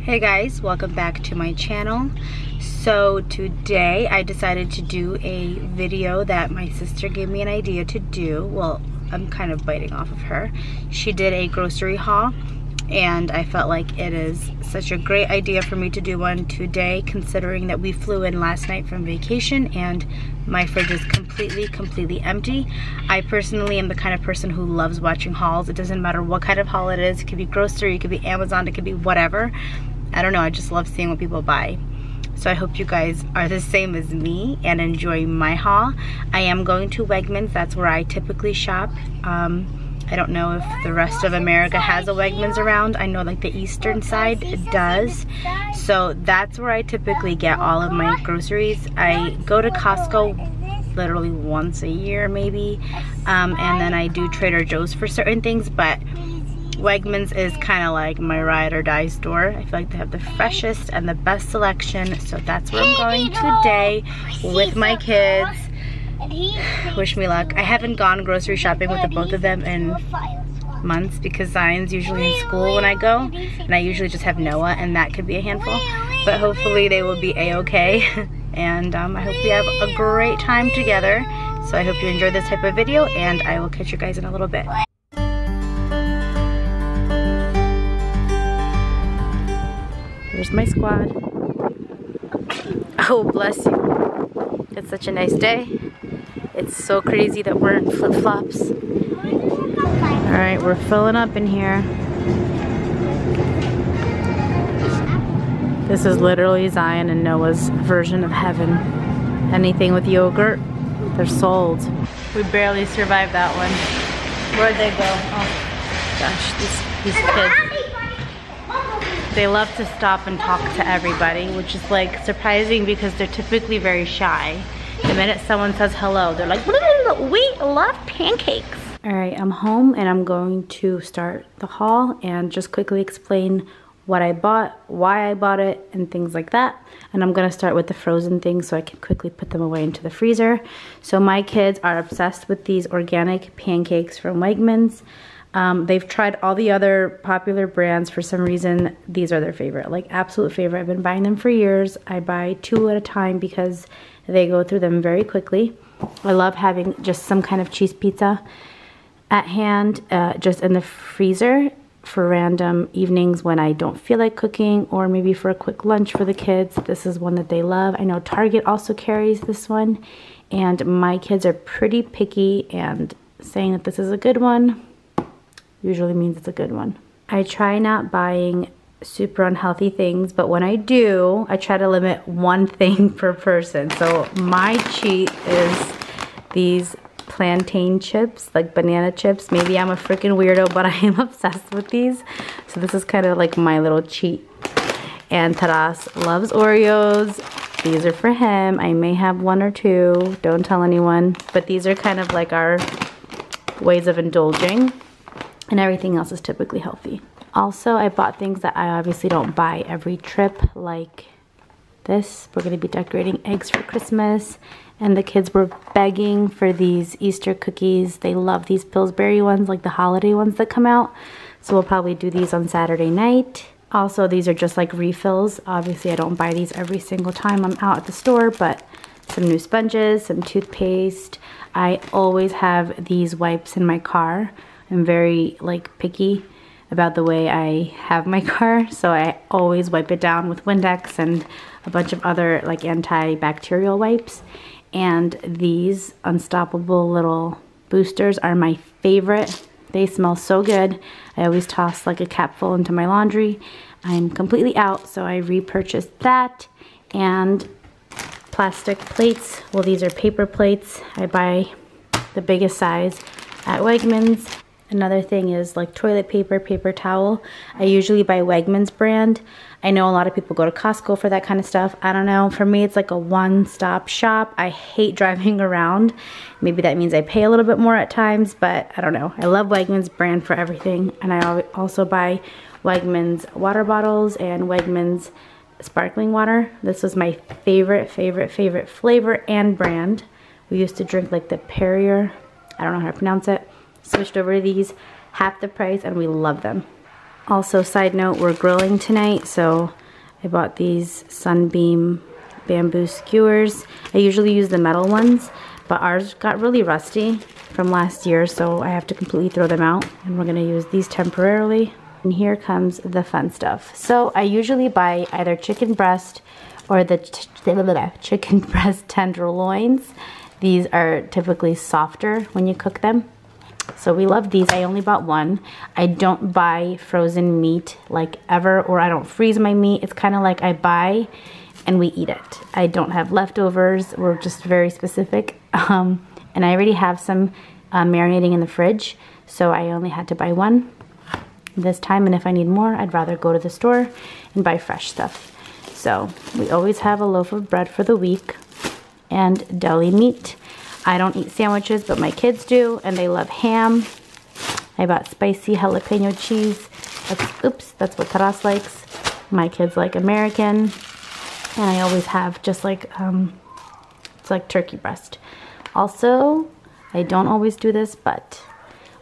Hey guys, welcome back to my channel. So today I decided to do a video that my sister gave me an idea to do. Well, I'm kind of biting off of her. She did a grocery haul and I felt like it is such a great idea for me to do one today, considering that we flew in last night from vacation and my fridge is completely empty. I personally am the kind of person who loves watching hauls. It doesn't matter what kind of haul it is. It could be grocery, it could be Amazon, it could be whatever. I don't know, I just love seeing what people buy. So I hope you guys are the same as me and enjoy my haul. I am going to WEGMANS, that's where I typically shop. I don't know if the rest of America has a WEGMANS around. I know like the eastern side does. So that's where I typically get all of my groceries. I go to Costco literally once a year maybe. And then I do Trader Joe's for certain things, but WEGMANS is kind of like my ride or die store. I feel like they have the freshest and the best selection. So that's where I'm going today with my kids. Wish me luck. I haven't gone grocery shopping with the both of them in months because Zion's usually in school when I go, and I usually just have Noah, and that could be a handful. But hopefully they will be a-okay. And I hope we have a great time together. So I hope you enjoy this type of video, and I will catch you guys in a little bit. Here's my squad. Oh, bless you. It's such a nice day. It's so crazy that we're in flip-flops. Alright, we're filling up in here. This is literally Zion and Noah's version of heaven. Anything with yogurt, they're sold. We barely survived that one. Where'd they go? Oh gosh, these kids. They love to stop and talk to everybody, which is like surprising because they're typically very shy. The minute someone says hello, they're like, we love pancakes. All right, I'm home and I'm going to start the haul and just quickly explain what I bought, why I bought it, and things like that. And I'm gonna start with the frozen things so I can quickly put them away into the freezer. So my kids are obsessed with these organic pancakes from WEGMANS. They've tried all the other popular brands. For some reason, these are their favorite, like absolute favorite. I've been buying them for years. I buy 2 at a time because they go through them very quickly. I love having just some kind of cheese pizza at hand, just in the freezer for random evenings when I don't feel like cooking, or maybe for a quick lunch for the kids. This is one that they love. I know Target also carries this one, and my kids are pretty picky, and saying that this is a good one usually means it's a good one. I try not buying super unhealthy things, but when I do, I try to limit one thing per person. So my cheat is these plantain chips, like banana chips. Maybe I'm a freaking weirdo, but I am obsessed with these. So this is kind of like my little cheat. And Taras loves Oreos. These are for him. I may have 1 or 2. Don't tell anyone. But these are kind of like our ways of indulging. And everything else is typically healthy. Also, I bought things that I obviously don't buy every trip, like this. We're gonna be decorating eggs for Christmas, and the kids were begging for these Easter cookies. They love these Pillsbury ones, like the holiday ones that come out. So we'll probably do these on Saturday night. Also, these are just like refills. Obviously, I don't buy these every single time I'm out at the store, but some new sponges, some toothpaste. I always have these wipes in my car. I'm very like picky about the way I have my car, so I always wipe it down with Windex and a bunch of other like antibacterial wipes. And these unstoppable little boosters are my favorite. They smell so good. I always toss like a capful into my laundry. I'm completely out, so I repurchased that. And plastic plates. Well, these are paper plates. I buy the biggest size at WEGMANS. Another thing is like toilet paper, paper towel. I usually buy WEGMANS brand. I know a lot of people go to Costco for that kind of stuff. I don't know. For me, it's like a one-stop shop. I hate driving around. Maybe that means I pay a little bit more at times, but I don't know. I love WEGMANS brand for everything. And I also buy WEGMANS water bottles and WEGMANS sparkling water. This was my favorite flavor and brand. We used to drink like the Perrier. I don't know how to pronounce it. Switched over to these, half the price, and we love them. Also, side note, we're grilling tonight, so I bought these Sunbeam bamboo skewers. I usually use the metal ones, but ours got really rusty from last year, so I have to completely throw them out, and we're gonna use these temporarily. And here comes the fun stuff. So I usually buy either chicken breast or the chicken breast tenderloins. These are typically softer when you cook them. So we love these. I only bought one. I don't buy frozen meat like ever, or I don't freeze my meat. It's kind of like I buy and we eat it. I don't have leftovers. We're just very specific. And I already have some marinating in the fridge, so I only had to buy one this time, and if I need more, I'd rather go to the store and buy fresh stuff. So we always have a loaf of bread for the week and deli meat. I don't eat sandwiches, but my kids do, and they love ham. I bought spicy jalapeno cheese. That's what Taras likes. My kids like American, and I always have just like, it's like turkey breast. Also, I don't always do this, but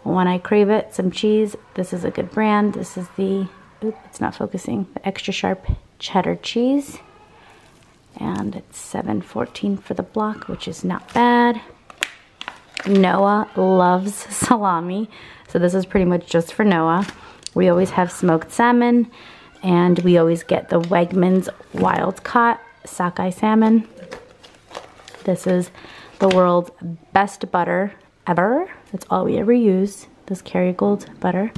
when I crave it, some cheese. This is a good brand. This is the, it's not focusing, the extra sharp cheddar cheese. And it's $7.14 for the block, which is not bad. Noah loves salami, so this is pretty much just for Noah. We always have smoked salmon, and we always get the WEGMANS wild caught sockeye salmon. This is the world's best butter ever. That's all we ever use, this Kerrygold butter.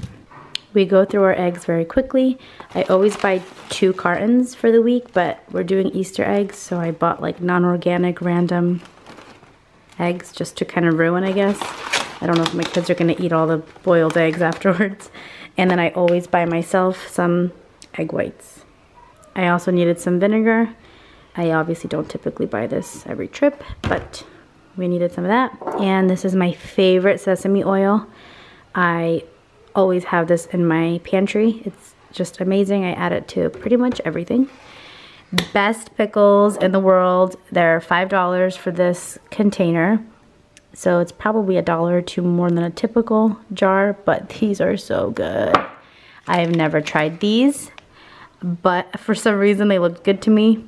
We go through our eggs very quickly. I always buy 2 cartons for the week, but we're doing Easter eggs, so I bought like non-organic random eggs just to kind of ruin, I guess. I don't know if my kids are gonna eat all the boiled eggs afterwards. And then I always buy myself some egg whites. I also needed some vinegar. I obviously don't typically buy this every trip, but we needed some of that. And this is my favorite sesame oil. I always have this in my pantry. It's just amazing. I add it to pretty much everything. Best pickles in the world. They're $5 for this container. So it's probably $1 or $2 more than a typical jar, but these are so good. I have never tried these, but for some reason they looked good to me.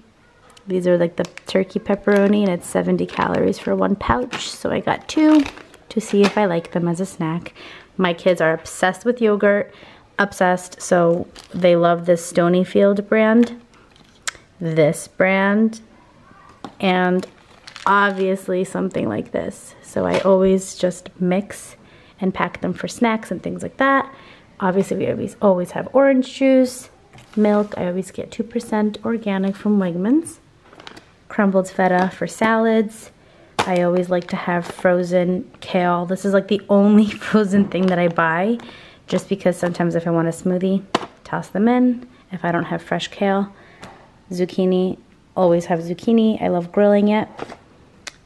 These are like the turkey pepperoni, and it's 70 calories for 1 pouch. So I got 2 to see if I like them as a snack. My kids are obsessed with yogurt, obsessed. So they love this Stonyfield brand, this brand, and obviously something like this. So I always just mix and pack them for snacks and things like that. Obviously we always have orange juice, milk. I always get 2% organic from WEGMANS. Crumbled feta for salads. I always like to have frozen kale. This is like the only frozen thing that I buy, just because sometimes if I want a smoothie, toss them in. If I don't have fresh kale, zucchini, always have zucchini. I love grilling it.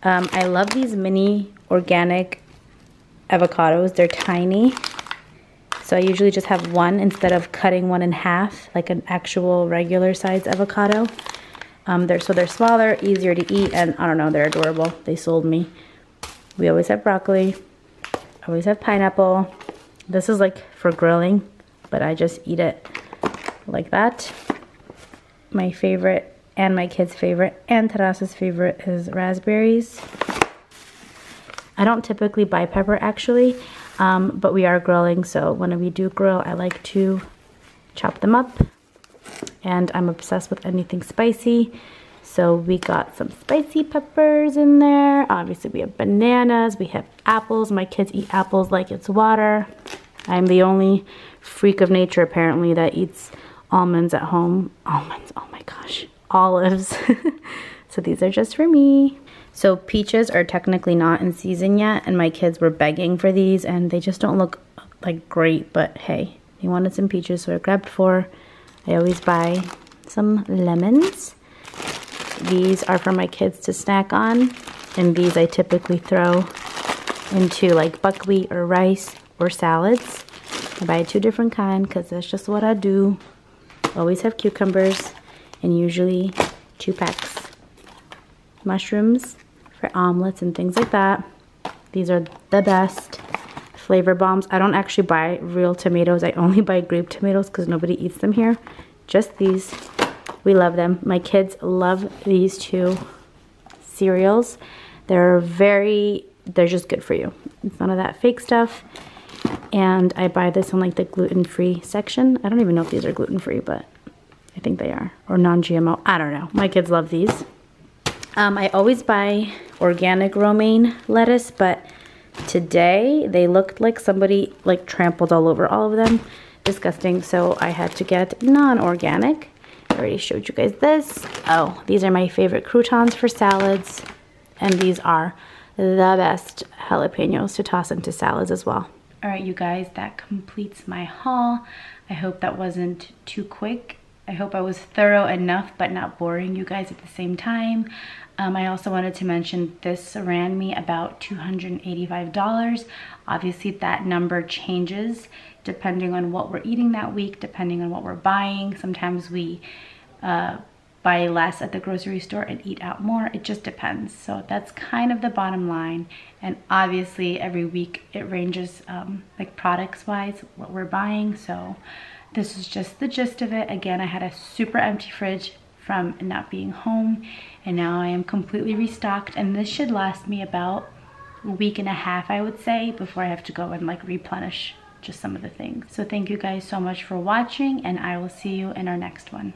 I love these mini organic avocados. They're tiny. So I usually just have one instead of cutting one in half, like an actual regular size avocado. So they're smaller, easier to eat, and I don't know, they're adorable. They sold me. We always have broccoli, always have pineapple. This is like for grilling, but I just eat it like that. My favorite and my kids' favorite and Taras's favorite is raspberries. I don't typically buy pepper actually, but we are grilling, so when we do grill, I like to chop them up. And I'm obsessed with anything spicy. So we got some spicy peppers in there. Obviously we have bananas, we have apples. My kids eat apples like it's water. I'm the only freak of nature apparently that eats almonds at home. Almonds, oh my gosh. Olives. So these are just for me. So peaches are technically not in season yet, and my kids were begging for these, and they just don't look like great, but hey, they wanted some peaches, so I grabbed 4. I always buy some lemons. These are for my kids to snack on, and these I typically throw into like buckwheat or rice or salads. I buy 2 different kinds because that's just what I do. Always have cucumbers, and usually 2 packs. Mushrooms for omelets and things like that. These are the best. flavor bombs. I don't actually buy real tomatoes. I only buy grape tomatoes because nobody eats them here. Just these. We love them. My kids love these two cereals. They're just good for you. It's none of that fake stuff. And I buy this on like the gluten-free section. I don't even know if these are gluten-free, but I think they are. Or non-GMO. I don't know. My kids love these. I always buy organic romaine lettuce, but today they looked like somebody like trampled all over all of them. Disgusting. So I had to get non-organic. I already showed you guys this. Oh, these are my favorite croutons for salads. And these are the best jalapenos to toss into salads as well. All right, you guys, that completes my haul. I hope that wasn't too quick. I hope I was thorough enough, but not boring you guys at the same time. I also wanted to mention this ran me about $285. Obviously, that number changes depending on what we're eating that week, depending on what we're buying. Sometimes we buy less at the grocery store and eat out more. It just depends. So that's kind of the bottom line. And obviously every week it ranges like products wise what we're buying. So this is just the gist of it. Again, I had a super empty fridge from not being home, and now I am completely restocked, and this should last me about a week and a half, I would say, before I have to go and like replenish just some of the things. So thank you guys so much for watching, and I will see you in our next one.